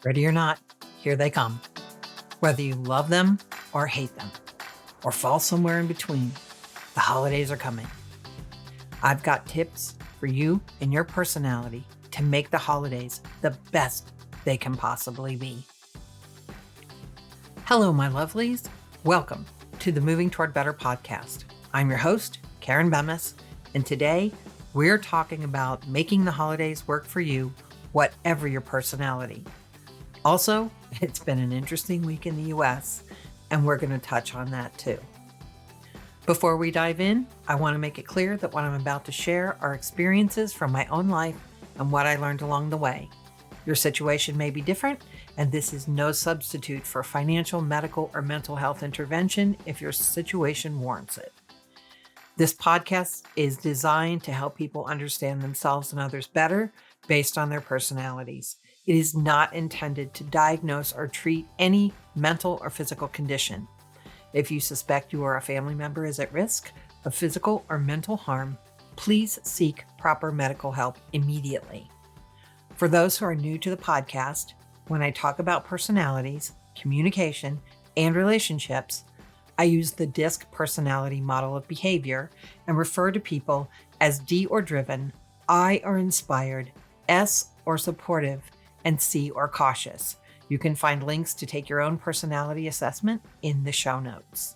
Ready or not, here they come. Whether you love them or hate them, or fall somewhere in between, the holidays are coming. I've got tips for you and your personality to make the holidays the best they can possibly be. Hello, my lovelies. Welcome to the Moving Toward Better podcast. I'm your host, Karen Bemis, and today we're talking about making the holidays work for you, whatever your personality. Also, it's been an interesting week in the US, and we're going to touch on that too. Before we dive in, I want to make it clear that what I'm about to share are experiences from my own life and what I learned along the way. Your situation may be different, and this is no substitute for financial, medical, or mental health intervention if your situation warrants it. This podcast is designed to help people understand themselves and others better based on their personalities. It is not intended to diagnose or treat any mental or physical condition. If you suspect you or a family member is at risk of physical or mental harm, please seek proper medical help immediately. For those who are new to the podcast, when I talk about personalities, communication, and relationships, I use the DISC personality model of behavior and refer to people as D or driven, I or inspired, S or supportive, and C or cautious. You can find links to take your own personality assessment in the show notes.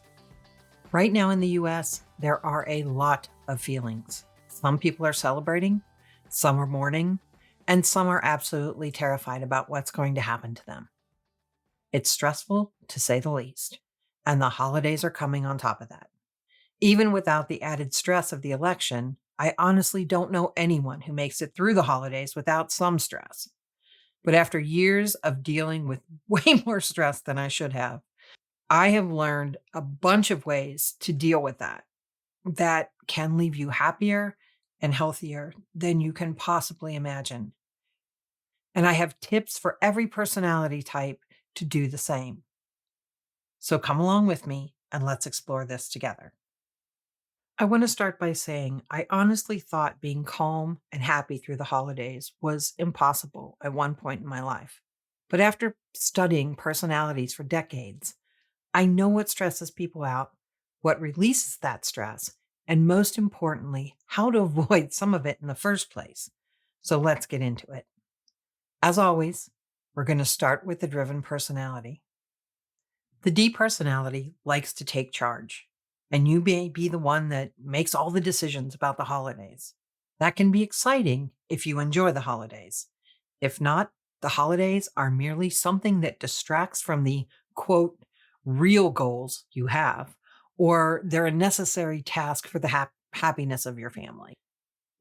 Right now in the US, there are a lot of feelings. Some people are celebrating, some are mourning, and some are absolutely terrified about what's going to happen to them. It's stressful, to say the least, and the holidays are coming on top of that. Even without the added stress of the election, I honestly don't know anyone who makes it through the holidays without some stress. But after years of dealing with way more stress than I should have, I have learned a bunch of ways to deal with that can leave you happier and healthier than you can possibly imagine. And I have tips for every personality type to do the same. So come along with me and let's explore this together. I want to start by saying I honestly thought being calm and happy through the holidays was impossible at one point in my life. But after studying personalities for decades, I know what stresses people out, what releases that stress, and most importantly, how to avoid some of it in the first place. So let's get into it. As always, we're going to start with the driven personality. The D personality likes to take charge, and you may be the one that makes all the decisions about the holidays. That can be exciting if you enjoy the holidays. If not, the holidays are merely something that distracts from the, quote, real goals you have, or they're a necessary task for the happiness of your family.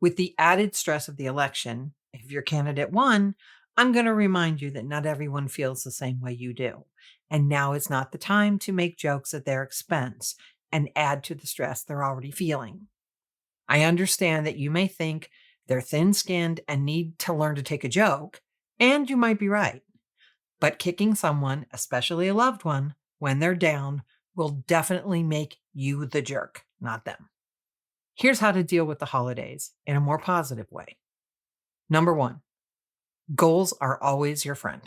With the added stress of the election, if your candidate won, I'm going to remind you that not everyone feels the same way you do. And now is not the time to make jokes at their expense and add to the stress they're already feeling. I understand that you may think they're thin-skinned and need to learn to take a joke, and you might be right. But kicking someone, especially a loved one, when they're down will definitely make you the jerk, not them. Here's how to deal with the holidays in a more positive way. Number 1, goals are always your friend.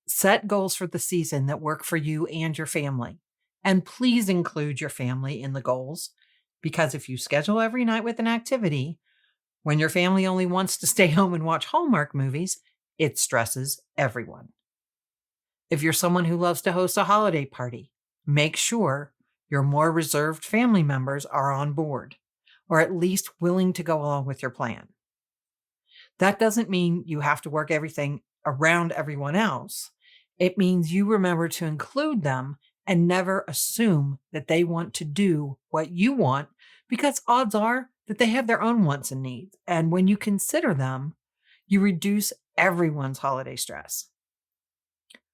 Set goals for the season that work for you and your family. And please include your family in the goals, because if you schedule every night with an activity, when your family only wants to stay home and watch Hallmark movies, it stresses everyone. If you're someone who loves to host a holiday party, make sure your more reserved family members are on board, or at least willing to go along with your plan. That doesn't mean you have to work everything around everyone else. It means you remember to include them and never assume that they want to do what you want, because odds are that they have their own wants and needs. And when you consider them, you reduce everyone's holiday stress.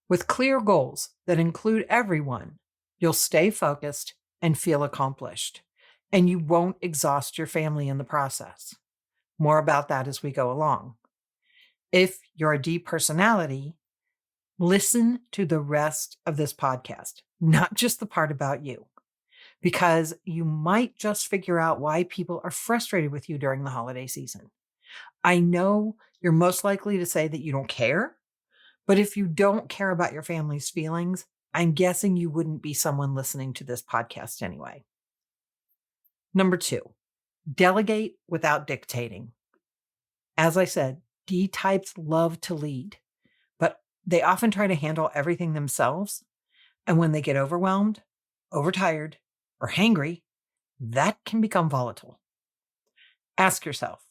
With clear goals that include everyone, you'll stay focused and feel accomplished, and you won't exhaust your family in the process. More about that as we go along. If you're a D personality, listen to the rest of this podcast, not just the part about you, because you might just figure out why people are frustrated with you during the holiday season. I know you're most likely to say that you don't care, But if you don't care about your family's feelings, I'm guessing you wouldn't be someone listening to this podcast anyway. Number 2, delegate without dictating. As I said, D types love to lead, but they often try to handle everything themselves. And when they get overwhelmed, overtired, or hangry, that can become volatile. Ask yourself,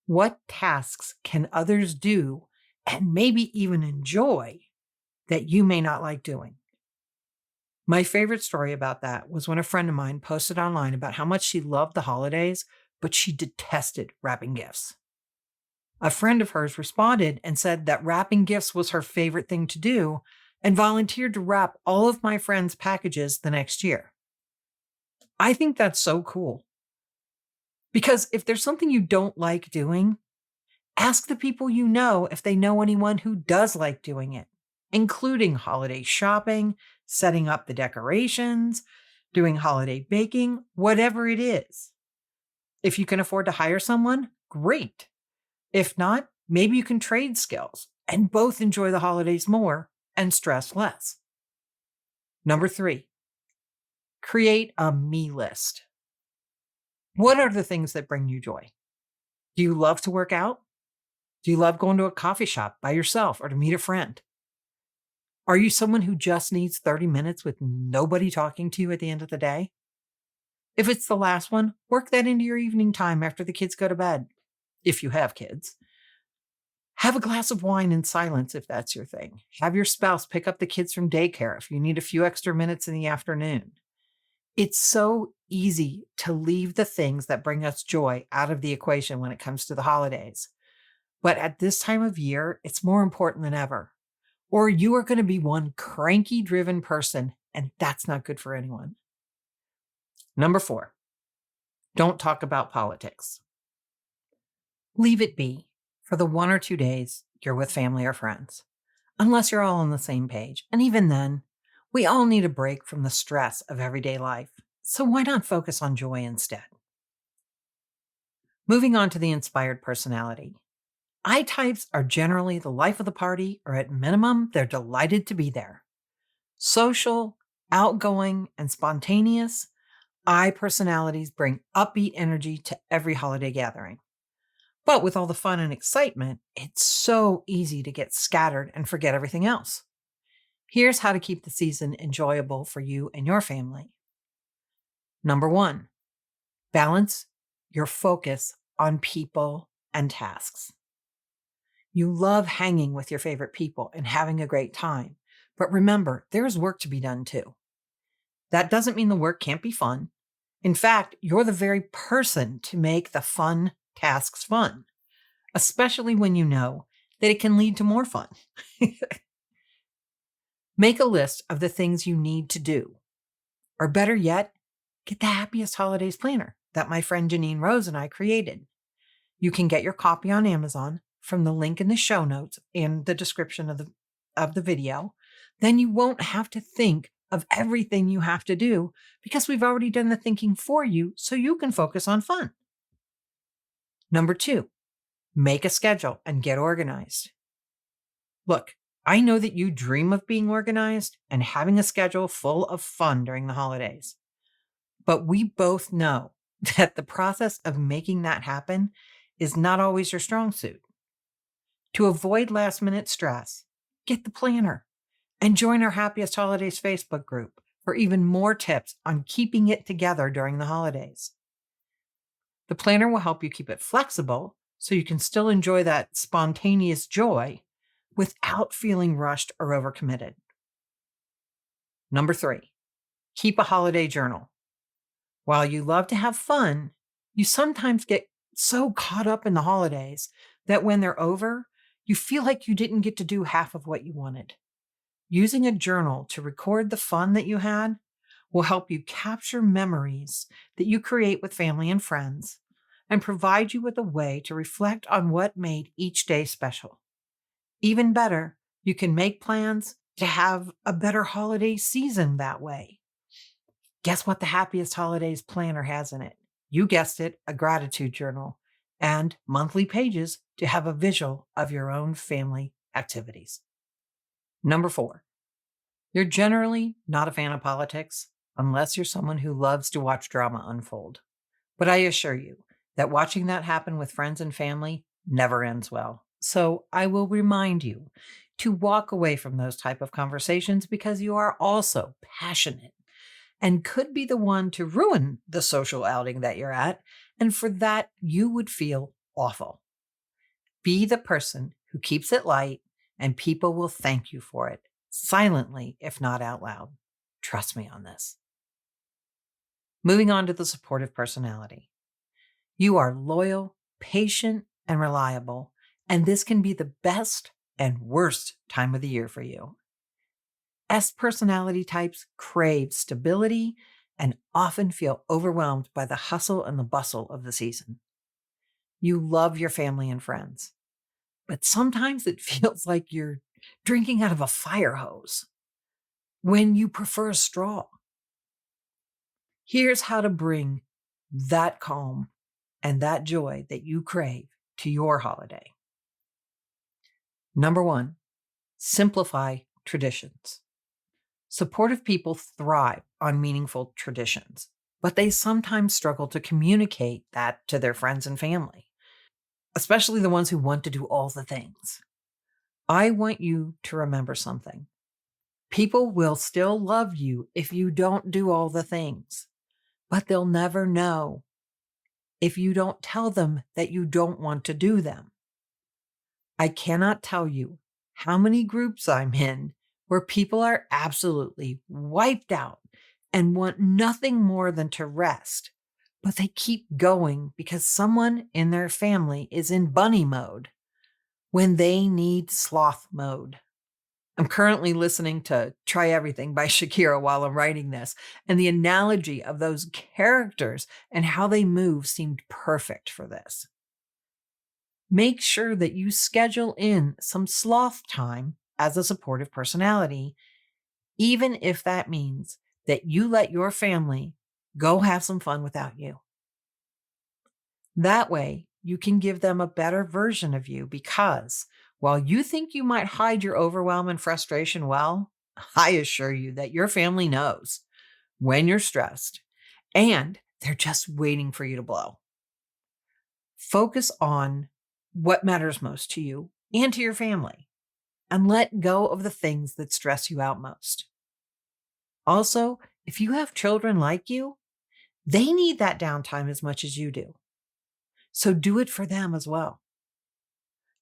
what tasks can others do and maybe even enjoy that you may not like doing? My favorite story about that was when a friend of mine posted online about how much she loved the holidays, but she detested wrapping gifts. A friend of hers responded and said that wrapping gifts was her favorite thing to do and volunteered to wrap all of my friends' packages the next year. I think that's so cool. Because if there's something you don't like doing, ask the people you know if they know anyone who does like doing it, including holiday shopping, setting up the decorations, doing holiday baking, whatever it is. If you can afford to hire someone, great. If not, maybe you can trade skills and both enjoy the holidays more and stress less. Number 3, create a me list. What are the things that bring you joy? Do you love to work out? Do you love going to a coffee shop by yourself or to meet a friend? Are you someone who just needs 30 minutes with nobody talking to you at the end of the day? If it's the last one, work that into your evening time after the kids go to bed, if you have kids. Have a glass of wine in silence if that's your thing. Have your spouse pick up the kids from daycare if you need a few extra minutes in the afternoon. It's so easy to leave the things that bring us joy out of the equation when it comes to the holidays. But at this time of year, it's more important than ever. Or you are going to be one cranky driven person, and that's not good for anyone. Number 4, don't talk about politics. Leave it be for the 1 or 2 days you're with family or friends, unless you're all on the same page. And even then, we all need a break from the stress of everyday life. So why not focus on joy instead? Moving on to the inspired personality. I types are generally the life of the party, or at minimum, they're delighted to be there. Social, outgoing, and spontaneous, I personalities bring upbeat energy to every holiday gathering. But with all the fun and excitement, it's so easy to get scattered and forget everything else. Here's how to keep the season enjoyable for you and your family. Number 1, balance your focus on people and tasks. You love hanging with your favorite people and having a great time. But remember, there's work to be done too. That doesn't mean the work can't be fun. In fact, you're the very person to make the fun tasks fun, especially when you know that it can lead to more fun. Make a list of the things you need to do. Or better yet, get the Happiest Holidays planner that my friend Janine Rose and I created. You can get your copy on Amazon from the link in the show notes in the description of the video. Then you won't have to think of everything you have to do because we've already done the thinking for you so you can focus on fun. Number 2, make a schedule and get organized. Look, I know that you dream of being organized and having a schedule full of fun during the holidays. But we both know that the process of making that happen is not always your strong suit. To avoid last-minute stress, get the planner and join our Happiest Holidays Facebook group for even more tips on keeping it together during the holidays. The planner will help you keep it flexible so you can still enjoy that spontaneous joy without feeling rushed or overcommitted. Number 3, keep a holiday journal. While you love to have fun, you sometimes get so caught up in the holidays that when they're over, you feel like you didn't get to do half of what you wanted. Using a journal to record the fun that you had will help you capture memories that you create with family and friends and provide you with a way to reflect on what made each day special. Even better, you can make plans to have a better holiday season that way. Guess what the Happiest Holidays planner has in it? You guessed it, a gratitude journal and monthly pages to have a visual of your own family activities. Number 4, you're generally not a fan of politics unless you're someone who loves to watch drama unfold. But I assure you that watching that happen with friends and family never ends well. So I will remind you to walk away from those type of conversations because you are also passionate and could be the one to ruin the social outing that you're at. And for that, you would feel awful. Be the person who keeps it light, and people will thank you for it, silently, if not out loud. Trust me on this. Moving on to the supportive personality. You are loyal, patient, and reliable, and this can be the best and worst time of the year for you. S personality types crave stability and often feel overwhelmed by the hustle and the bustle of the season. You love your family and friends, but sometimes it feels like you're drinking out of a fire hose when you prefer a straw. Here's how to bring that calm and that joy that you crave to your holiday. Number 1, simplify traditions. Supportive people thrive on meaningful traditions, but they sometimes struggle to communicate that to their friends and family, especially the ones who want to do all the things. I want you to remember something. People will still love you if you don't do all the things, but they'll never know if you don't tell them that you don't want to do them. I cannot tell you how many groups I'm in where people are absolutely wiped out and want nothing more than to rest, but they keep going because someone in their family is in bunny mode when they need sloth mode. I'm currently listening to Try Everything by Shakira while I'm writing this, and the analogy of those characters and how they move seemed perfect for this. Make sure that you schedule in some sloth time as a supportive personality, even if that means that you let your family go have some fun without you. That way, you can give them a better version of you because while you think you might hide your overwhelm and frustration well, I assure you that your family knows when you're stressed and they're just waiting for you to blow. Focus on what matters most to you and to your family, and let go of the things that stress you out most. Also, if you have children like you, they need that downtime as much as you do. So do it for them as well.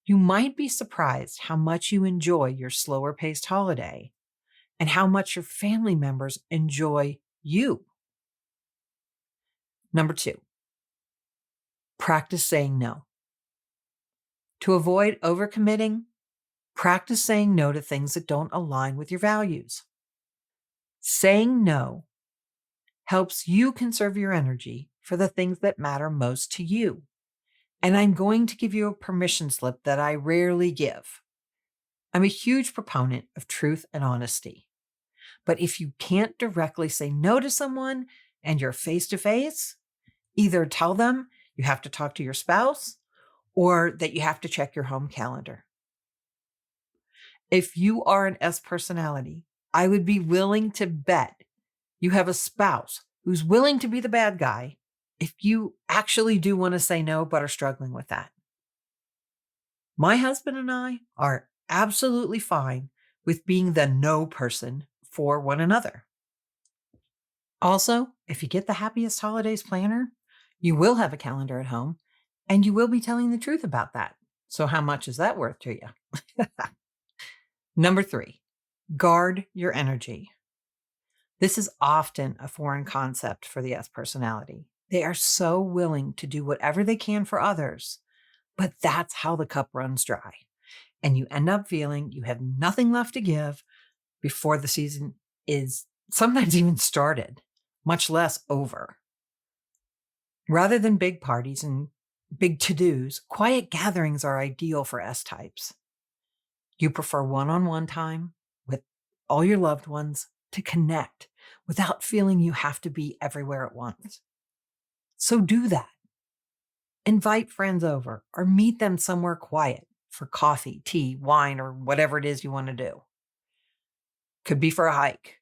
You might be surprised how much you enjoy your slower paced holiday and how much your family members enjoy you. Number 2, practice saying no. To avoid overcommitting, practice saying no to things that don't align with your values. Saying no helps you conserve your energy for the things that matter most to you. And I'm going to give you a permission slip that I rarely give. I'm a huge proponent of truth and honesty. But if you can't directly say no to someone and you're face to face, either tell them you have to talk to your spouse or that you have to check your home calendar. If you are an S personality, I would be willing to bet you have a spouse who's willing to be the bad guy if you actually do want to say no but are struggling with that. My husband and I are absolutely fine with being the no person for one another. Also, if you get the Happiest Holidays planner, you will have a calendar at home and you will be telling the truth about that. So how much is that worth to you? Number 3, guard your energy. This is often a foreign concept for the S personality. They are so willing to do whatever they can for others, but that's how the cup runs dry. And you end up feeling you have nothing left to give before the season is sometimes even started, much less over. Rather than big parties and big to-dos, quiet gatherings are ideal for S types. You prefer one-on-one time with all your loved ones to connect without feeling you have to be everywhere at once. So do that. Invite friends over or meet them somewhere quiet for coffee, tea, wine, or whatever it is you want to do. Could be for a hike.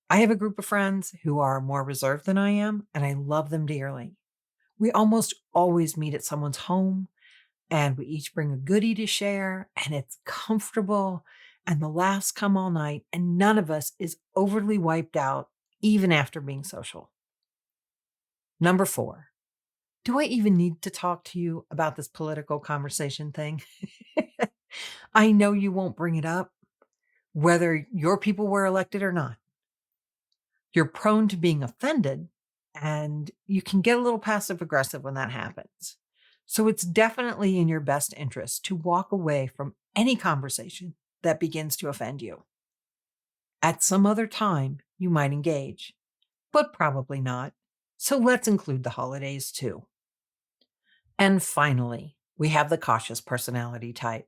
I have a group of friends who are more reserved than I am, and I love them dearly. We almost always meet at someone's home, and we each bring a goodie to share, and it's comfortable, and the laughs come all night, and none of us is overly wiped out, even after being social. Number 4, do I even need to talk to you about this political conversation thing? I know you won't bring it up, whether your people were elected or not. You're prone to being offended, and you can get a little passive aggressive when that happens. So it's definitely in your best interest to walk away from any conversation that begins to offend you. At some other time, you might engage, but probably not. So let's include the holidays too. And finally, we have the cautious personality type.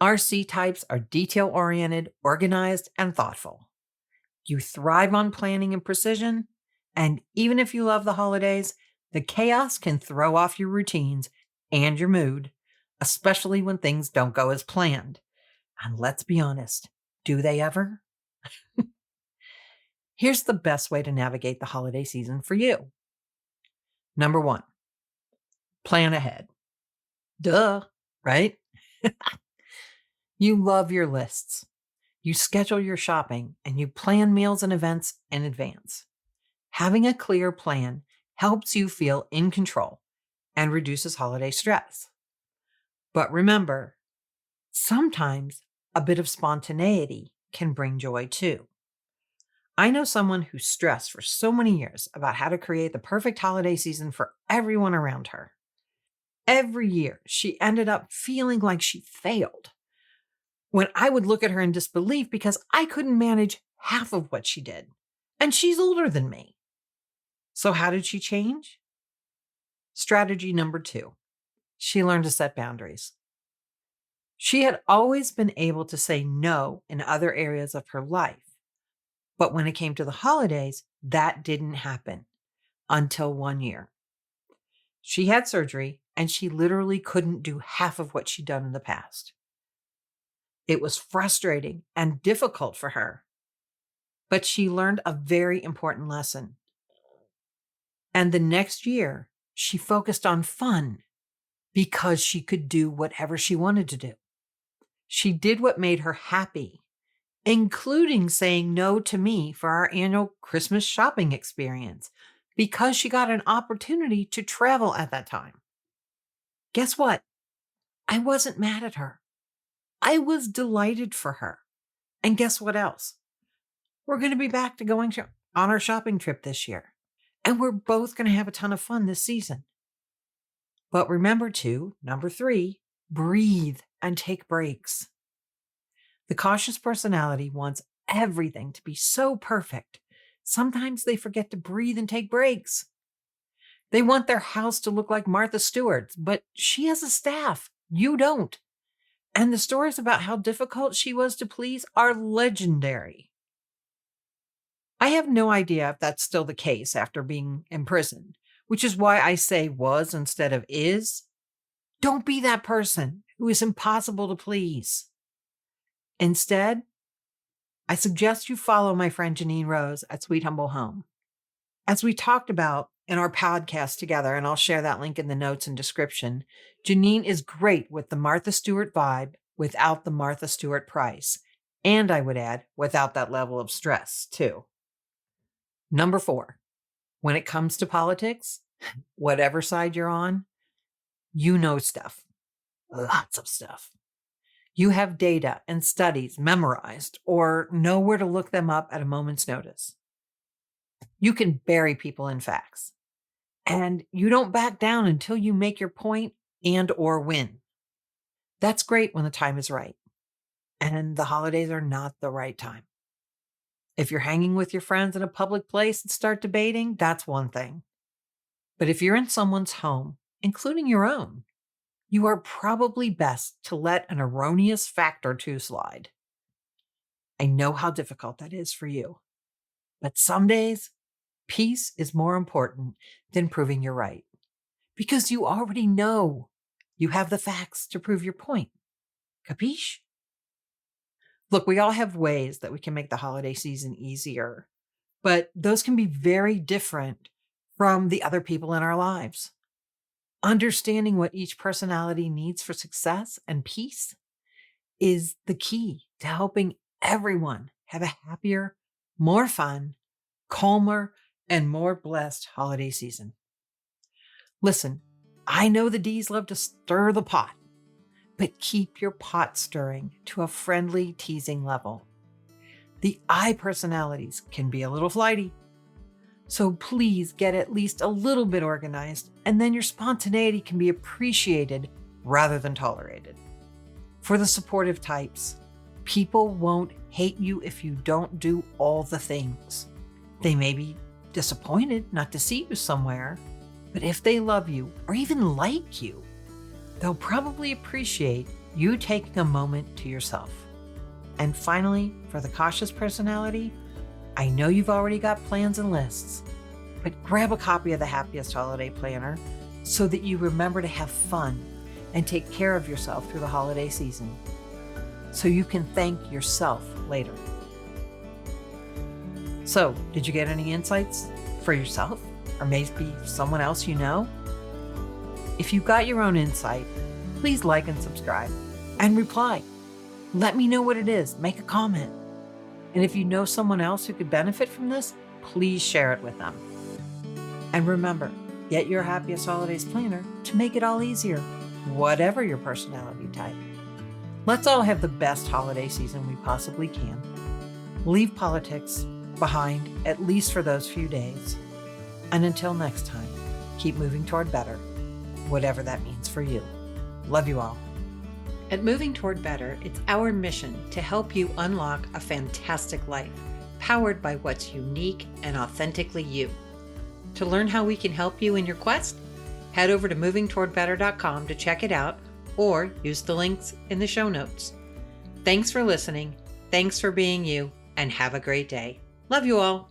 Our C types are detail oriented, organized, and thoughtful. You thrive on planning and precision, and even if you love the holidays, the chaos can throw off your routines and your mood, especially when things don't go as planned. And let's be honest, do they ever? Here's the best way to navigate the holiday season for you. Number 1, plan ahead. Duh, right? You love your lists. You schedule your shopping and you plan meals and events in advance. Having a clear plan helps you feel in control and reduces holiday stress. But remember, sometimes a bit of spontaneity can bring joy too. I know someone who stressed for so many years about how to create the perfect holiday season for everyone around her. Every year, she ended up feeling like she failed when I would look at her in disbelief because I couldn't manage half of what she did. And she's older than me. So how did she change? Strategy number 2, she learned to set boundaries. She had always been able to say no in other areas of her life. But when it came to the holidays, that didn't happen until one year. She had surgery and she literally couldn't do half of what she'd done in the past. It was frustrating and difficult for her, but she learned a very important lesson. And the next year, she focused on fun because she could do whatever she wanted to do. She did what made her happy, including saying no to me for our annual Christmas shopping experience because she got an opportunity to travel at that time. Guess what? I wasn't mad at her. I was delighted for her. And guess what else? We're going to be back to going on our shopping trip this year. And we're both going to have a ton of fun this season. But remember to, number 3, breathe and take breaks. The cautious personality wants everything to be so perfect. Sometimes they forget to breathe and take breaks. They want their house to look like Martha Stewart's, but she has a staff. You don't. And the stories about how difficult she was to please are legendary. I have no idea if that's still the case after being imprisoned, which is why I say was instead of is. Don't be that person who is impossible to please. Instead, I suggest you follow my friend Janine Rose at Sweet Humble Home. As we talked about in our podcast together, and I'll share that link in the notes and description, Janine is great with the Martha Stewart vibe without the Martha Stewart price. And I would add, without that level of stress, too. Number 4, when it comes to politics, whatever side you're on, you know stuff. Lots of stuff. You have data and studies memorized or know where to look them up at a moment's notice. You can bury people in facts. And you don't back down until you make your point and or win. That's great when the time is right. And the holidays are not the right time. If you're hanging with your friends in a public place and start debating, that's one thing. But if you're in someone's home, including your own, you are probably best to let an erroneous fact or two slide. I know how difficult that is for you. But some days, peace is more important than proving you're right. Because you already know you have the facts to prove your point. Capiche? Look, we all have ways that we can make the holiday season easier, but those can be very different from the other people in our lives. Understanding what each personality needs for success and peace is the key to helping everyone have a happier, more fun, calmer, and more blessed holiday season. Listen, I know the D's love to stir the pot, but keep your pot stirring to a friendly, teasing level. The I personalities can be a little flighty, so please get at least a little bit organized, and then your spontaneity can be appreciated rather than tolerated. For the supportive types, people won't hate you if you don't do all the things. They may be disappointed not to see you somewhere, but if they love you or even like you, they'll probably appreciate you taking a moment to yourself. And finally, for the cautious personality, I know you've already got plans and lists, but grab a copy of the Happiest Holiday Planner so that you remember to have fun and take care of yourself through the holiday season, so you can thank yourself later. So, did you get any insights for yourself or maybe someone else you know? If you got your own insight, please like and subscribe and reply. Let me know what it is. Make a comment. And if you know someone else who could benefit from this, please share it with them. And remember, get your Happiest Holidays Planner to make it all easier, whatever your personality type. Let's all have the best holiday season we possibly can. Leave politics behind, at least for those few days. And until next time, keep moving toward better, whatever that means for you. Love you all. At Moving Toward Better, it's our mission to help you unlock a fantastic life, powered by what's unique and authentically you. To learn how we can help you in your quest, head over to movingtowardbetter.com to check it out, or use the links in the show notes. Thanks for listening, thanks for being you, and have a great day. Love you all.